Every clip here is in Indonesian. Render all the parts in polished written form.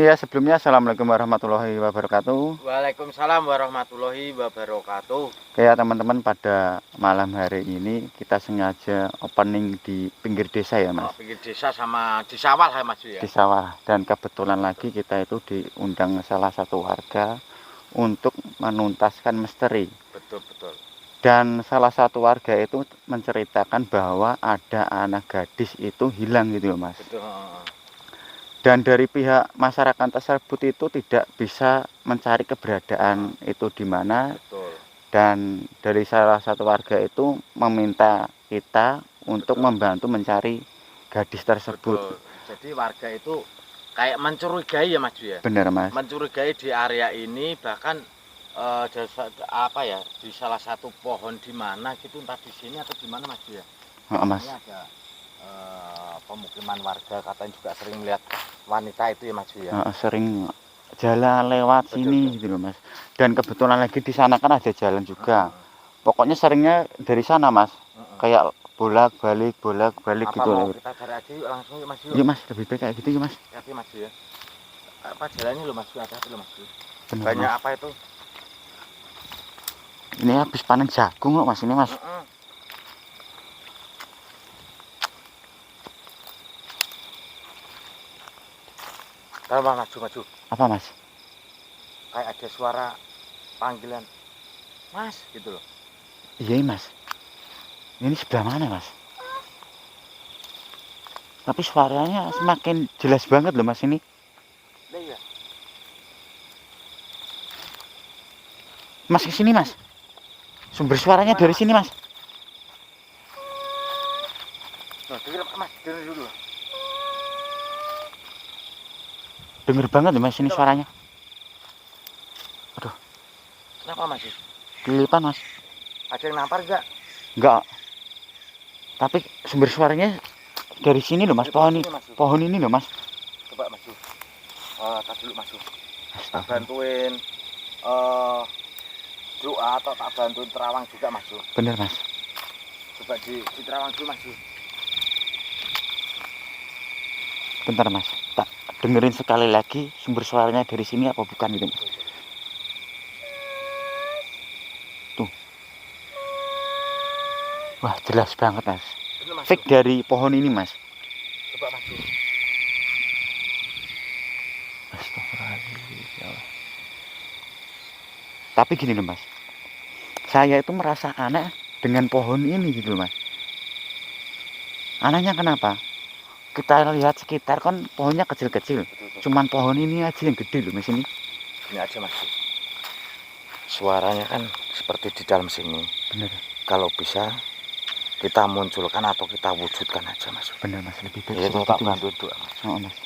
Ya, sebelumnya assalamualaikum warahmatullahi wabarakatuh. Waalaikumsalam warahmatullahi wabarakatuh. Kayak teman-teman, pada malam hari ini kita sengaja opening di pinggir desa ya Mas. Pinggir desa sama di sawah ya Mas ya. Di sawah, dan kebetulan lagi kita itu diundang salah satu warga untuk menuntaskan misteri. Betul. Dan salah satu warga itu menceritakan bahwa ada anak gadis itu hilang gitu loh Mas. Betul. Dan dari pihak masyarakat tersebut itu tidak bisa mencari keberadaan itu di mana. Betul. Dan dari salah satu warga itu meminta kita untuk membantu mencari gadis tersebut. Betul. Jadi warga itu kayak mencurigai ya Mas ya. Benar Mas. Mencurigai di area ini, bahkan di salah satu pohon di mana gitu, entah di sini atau di mana Mas ya. Mas. Ini ada pemukiman warga, katanya juga sering melihat wanita itu ya Mas ya. Sering jalan lewat sini gitu loh Mas. Dan kebetulan lagi di sana kan ada jalan juga. Pokoknya seringnya dari sana Mas. Kayak bolak-balik gitu loh. Kita cari aja yuk, langsung yuk Mas yuk. Iya Mas, lebih baik kayak gitu ya Mas. Hati Mas ya. Apa jalannya lo Mas? Hati lo Mas. Bener, banyak Mas. Apa itu? Ini habis panen jagung loh Mas ini Mas. Maju. Apa Mas? Kayak ada suara panggilan Mas gitu loh. Iya Mas. Ini sebelah mana Mas? Tapi suaranya semakin jelas banget loh Mas ini. Iya. Mas kesini Mas. Sumber suaranya dari sini Mas. Dengar Mas, dengar dulu. Dengar banget loh Mas ini suaranya. Aduh. Kenapa Mas? Kelilipan Mas. Ada yang nampar enggak? Enggak. Tapi sumber suaranya dari sini loh Mas, pohon ini loh Mas. Coba Mas. Tak dulu Mas. Tak bantuin doa atau tak bantuin terawang juga Mas. Bener Mas. Coba di terawang dulu Mas. Bentar Mas, tak dengerin sekali lagi sumber suaranya dari sini apa bukan gitu Mas. Tuh. Wah, jelas banget Mas. Fix dari pohon ini Mas. Coba Mas. Astagfirullahaladzim. Tapi gini loh Mas, saya itu merasa aneh dengan pohon ini gitu loh Mas. Anehnya kenapa? Kita lihat sekitar kan pohonnya kecil-kecil. Cuman pohon ini aja yang gede loh Mas ini. Ini aja Mas. Suaranya kan seperti di dalam sini. Bener. Kalau bisa kita munculkan atau kita wujudkan aja Mas. Bener Mas, lebih baik. Itu tak bantu doa Mas. Oh Mas.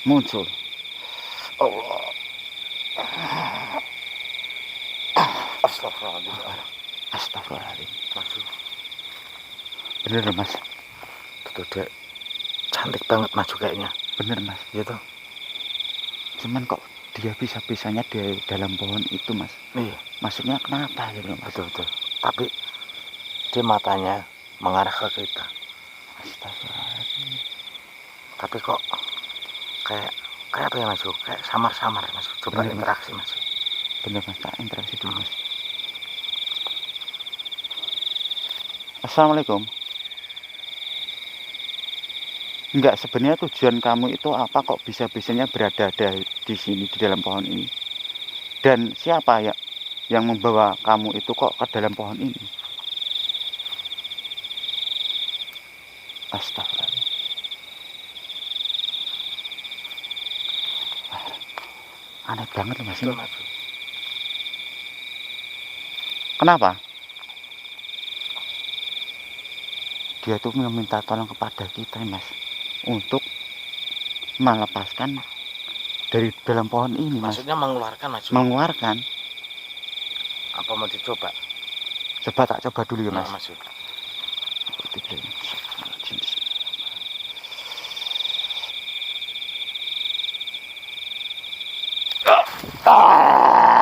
Muncul Allah. Astagfirullahaladzim. Bener Mas. Betul dek. Cantik banget Mas kayaknya. Bener Mas. Gitu. Cuman kok dia bisa-bisanya di dalam pohon itu Mas. Iya. Maksudnya kenapa gitu Mas? Betul. Tapi dia matanya mengarah ke kita. Astagfirullahaladzim. Tapi kok kayak apa ya Mas? Kayak samar-samar Mas. Coba bener, interaksi Mas. Bener Mas, tak interaksi dulu Mas. Assalamualaikum. Enggak, sebenarnya tujuan kamu itu apa kok bisa-bisanya berada di sini di dalam pohon ini? Dan siapa ya yang membawa kamu itu kok ke dalam pohon ini? Astagfirullah. Aneh banget loh Mas ini. Kenapa? Dia tuh meminta tolong kepada kita Mas untuk melepaskan dari dalam pohon ini Mas. Maksudnya mengeluarkan Mas? Mengeluarkan. Apa mau dicoba? Coba tak coba dulu ya Mas. Mas. Ah!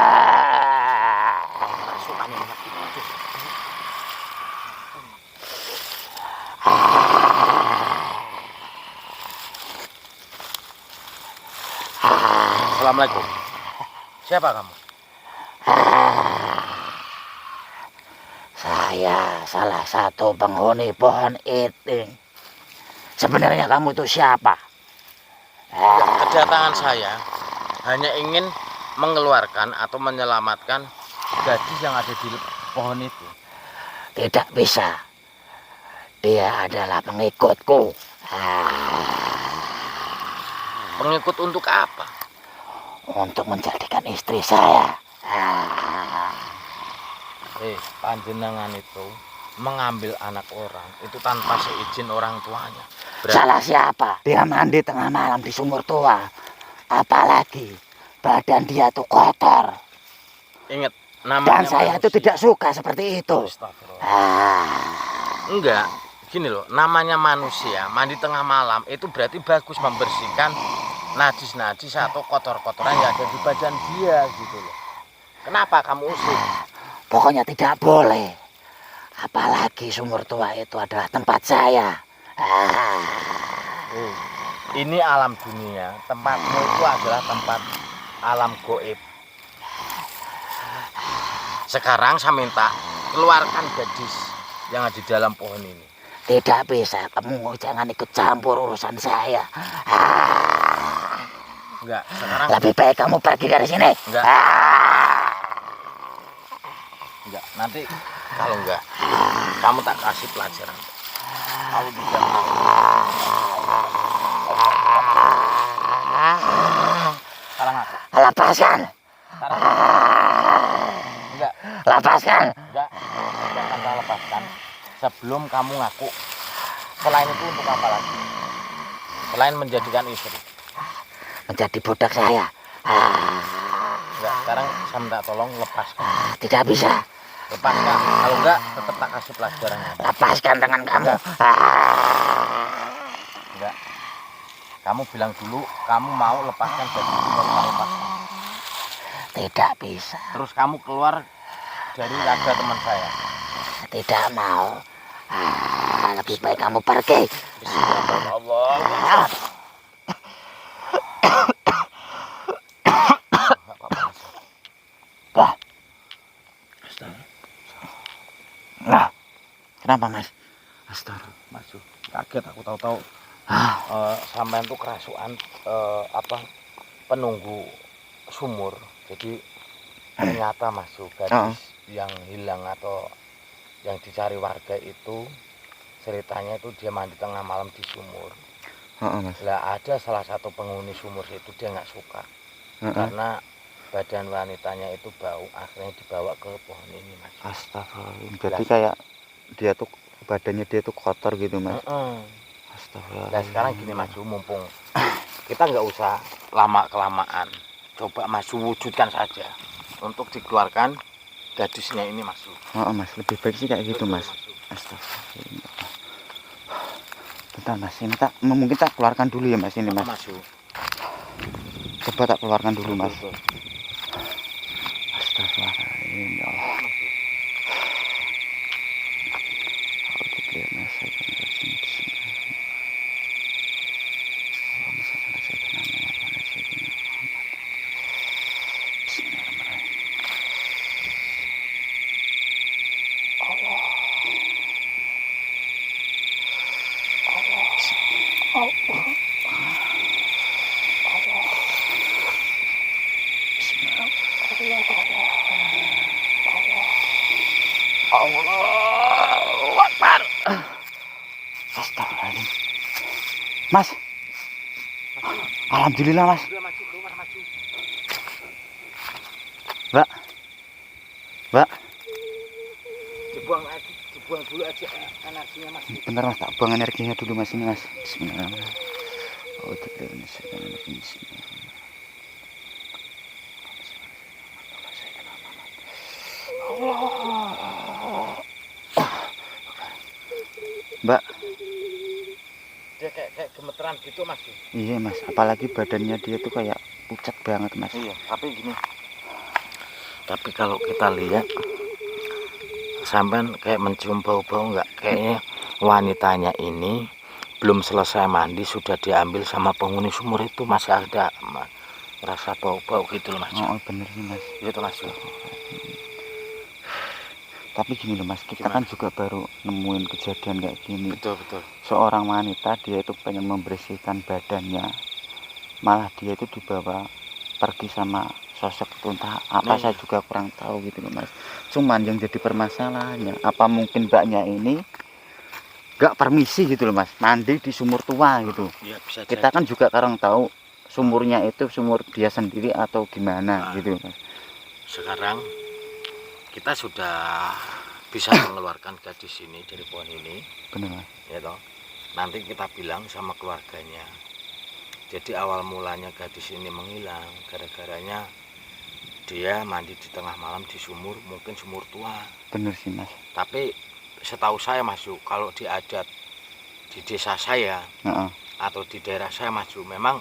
Assalamualaikum. Siapa kamu? Saya salah satu penghuni pohon itu. Sebenarnya kamu itu siapa? Kedatangan saya hanya ingin mengeluarkan atau menyelamatkan gadis yang ada di pohon itu. Tidak bisa. Dia adalah pengikutku. Pengikut untuk apa? Untuk menjadikan istri saya. Panjenengan itu mengambil anak orang itu tanpa seizin orang tuanya. Salah siapa? Dia mandi tengah malam di sumur tua. Apalagi badan dia tuh kotor. Ingat, namanya Dan saya manusia. itu tidak suka seperti itu. Enggak, gini loh, namanya manusia mandi tengah malam itu berarti bagus membersihkan najis-najis atau kotor-kotoran yang ada di badan dia gitu loh. Kenapa kamu usir? Pokoknya tidak boleh. Apalagi sumur tua itu adalah tempat saya. Ini alam dunia, tempatmu itu adalah tempat alam goib. Sekarang saya minta keluarkan gadis yang ada di dalam pohon ini. Tidak bisa, kamu jangan ikut campur urusan saya. Enggak, sekarang Lebih baik kamu pergi dari sini. enggak. Enggak, nanti kalau enggak kamu tak kasih pelajaran. Kamu bisa. Sekarang aku. Lepaskan. Enggak, Lepaskan. enggak akan saya lepaskan sebelum kamu ngaku. Selain itu untuk apa lagi? Selain menjadikan istri. Menjadi budak saya. Enggak, sekarang saya minta tolong lepaskan. Tidak bisa. Lepaskan. Kalau enggak, tetap tak kasih pelajaran. Lepaskan tangan kamu. Enggak. Kamu bilang dulu, kamu mau lepaskan gadis itu baru kamu lepaskan. Tidak bisa. Terus kamu keluar dari raga teman saya. Tidak mau. Lebih baik kamu pergi. Bismillahirrahmanirrahim. Wah. Nah, kenapa mas? Astaga. Masuk. Kaget aku tahu-tahu sampean tuh kerasukan penunggu sumur. Jadi ternyata masuk gadis yang hilang atau yang dicari warga itu ceritanya itu dia mandi tengah malam di sumur. Mas. Lah ada salah satu penghuni sumur itu dia nggak suka karena badan wanitanya itu bau, akhirnya dibawa ke pohon ini mas. Astagfirullah. Berarti kayak dia tuh badannya dia tuh kotor gitu mas. Astagfirullah. Nah sekarang gini mas, mumpung kita nggak usah lama kelamaan, coba mas wujudkan saja untuk dikeluarkan gadisnya ini mas. Mas lebih baik sih kayak gitu mas. Astagfirullah. Bentar mas, ini mungkin tak keluarkan dulu ya mas ini mas. Coba tak keluarkan dulu mas. Astagfirullahaladzim ya Allah. Allahu Akbar. Astagfirullahaladzim. Mas. Alhamdulillah mas. Mbak. Mbak. Dibuang dulu aja energinya mas. Bentar mas, tak buang energinya dulu mas ini mas. Bismillahirrahmanirrahim. Mbak. Dia kayak gemeteran gitu mas. Iya mas, apalagi badannya dia tuh kayak pucat banget mas. Iya, tapi gini. Tapi kalau kita lihat sampean kayak mencium bau-bau enggak? Kayaknya wanitanya ini belum selesai mandi sudah diambil sama penghuni sumur itu, masih ada Rasa bau-bau gitu loh Mas. Oh, bener sih Mas. Gitu Mas. Tapi gini loh Mas, kita Gimana? kan juga baru nemuin kejadian kayak gini. Betul betul. Seorang wanita dia itu pengen membersihkan badannya, malah dia itu dibawa pergi sama sosok itu, entah apa Nah, saya juga kurang tahu gitu loh Mas. Cuman yang jadi permasalahannya, apa mungkin mbaknya ini gak permisi gitu loh Mas, mandi di sumur tua gitu. ya bisa Kita jadi. kan juga kurang tahu sumurnya itu sumur dia sendiri atau gimana Nah. gitu loh Mas. Sekarang kita sudah bisa mengeluarkan gadis ini dari pohon ini, Bener Mas. ya toh. Nanti kita bilang sama keluarganya. Jadi awal mulanya gadis ini menghilang gara-garanya dia mandi di tengah malam di sumur, mungkin sumur tua. Bener sih Mas. Tapi setahu saya masuk kalau di adat di desa saya Heeh. atau di daerah saya maju, memang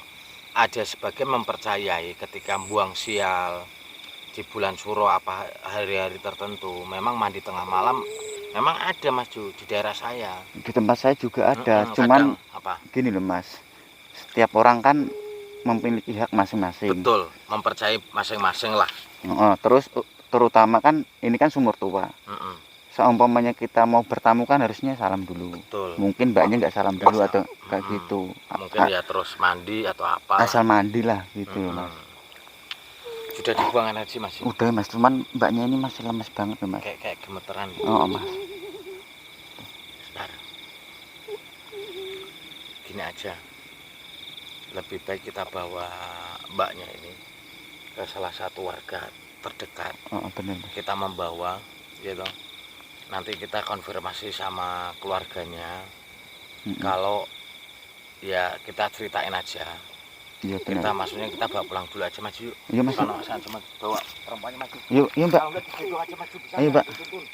ada sebagian mempercayai ketika buang sial di bulan suro apa hari-hari tertentu, memang mandi tengah malam memang ada maju di daerah saya. Di tempat saya juga ada, Mm-mm, cuman kadang apa? gini loh Mas, setiap orang kan memiliki hak masing-masing. Betul, mempercayai masing-masing lah. Terus terutama kan ini kan sumur tua. Mm-mm, Seumpamanya kita mau bertamu kan harusnya salam dulu. betul. Mungkin mbaknya nggak salam dulu Nggak atau kayak Mm-mm. gitu. Mungkin ya terus mandi atau apa. Asal mandi lah gitu loh Mas. Mm-mm. Sudah dibuang energi Mas. Udah Mas, cuman mbaknya ini masih lemes banget loh Mas. Kayak gemeteran gitu. Oh Mas. Bentar. Gini aja. Lebih baik kita bawa mbaknya ini ke salah satu warga terdekat. Oh bener Mas. Kita membawa gitu. Nanti kita konfirmasi sama keluarganya. Kalau ya kita ceritain aja. Iya Kita bener. maksudnya kita bawa pulang dulu aja Mas yuk. Iya Mas. Kalau saya cuma bawa perempuannya Mas. Yuk, yuk Mbak. Kalau enggak digendong aja Mas bisa. Ayo, Mbak. Dituntun.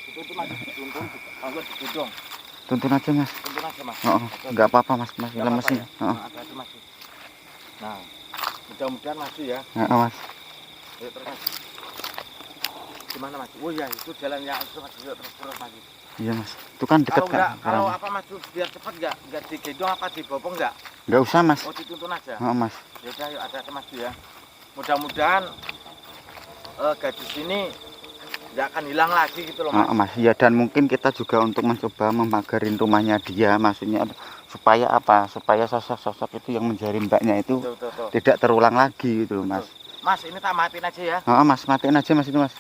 Dituntun Mas, dituntun. Kalau enggak digendong. Tuntun aja Mas. Tuntun aja Mas. Oh, nggak apa-apa Mas, masih Nggak lemes apa-apa ini. ya? Oh, Nah, hati-hati Mas. Nah, mudah-mudahan Mas ya. Mas. Yuk terus Mas. Gimana Mas? Oh iya, itu jalan yang itu Mas. Yuk terus Mas. Iya Mas. Itu kan deket Kalau enggak, kan. kalau apa Mas biar cepat enggak digendong apa dibopong enggak? Nggak usah Mas. Oh dituntun aja. Oh Mas. Ya udah yuk hati-hati Mas ya. Mudah-mudahan gadis ini nggak akan hilang lagi gitu loh Mas. Oh, Mas. Ya dan mungkin kita juga untuk mencoba memagarin rumahnya dia, maksudnya supaya apa? Supaya sosok-sosok itu yang menjadi mbaknya itu Tuh. tidak terulang lagi gitu loh Mas. Mas ini tak matiin aja ya. Oh Mas, matiin aja Mas itu Mas.